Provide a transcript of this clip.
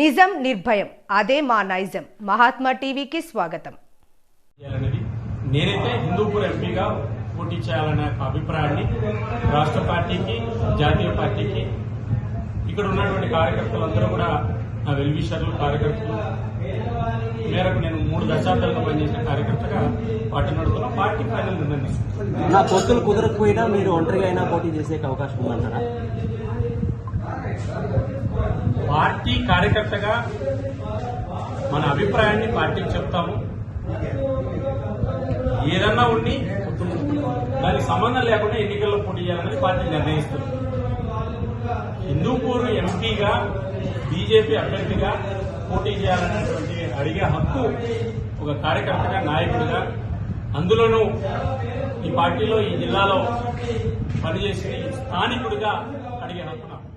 నిజం నిర్భయం అదే మా నైజం. మహాత్మా టీవీకి స్వాగతం. నేనైతే హిందూపూర్ ఎంపీగా పోటీ చేయాలనే అభిప్రాయాన్ని రాష్ట్ర పార్టీకి, జాతీయ పార్టీకి, ఇక్కడ ఉన్నటువంటి కార్యకర్తలందరూ కూడా నా వెల్విషర్లు, కార్యకర్తలు మేరకు నేను 3 దశాబ్దాలుగా పనిచేసిన కార్యకర్తగా పార్టీ నడుపుతున్నా. పార్టీ ఫైనల్ నిర్ణయిస్తుంది. నా పొత్తులు కుదరకపోయినా మీరు ఒంటరిగా అయినా పోటీ చేసే అవకాశం ఉందంటారా? పార్టీ కార్యకర్తగా మన అభిప్రాయాన్ని పార్టీకి చెప్తాము. ఏదన్నా ఉండి దానికి సంబంధం లేకుండా ఎన్నికల్లో పోటీ చేయాలని పార్టీ నిర్ణయిస్తుంది. హిందూపూర్ ఎంపీగా బీజేపీ అభ్యర్థిగా పోటీ చేయాలనేటువంటి అడిగే హక్కు ఒక కార్యకర్తగా, నాయకుడిగా, అందులోనూ ఈ పార్టీలో, ఈ జిల్లాలో పనిచేసి స్థానికుడిగా అడిగే హక్కు నాకు.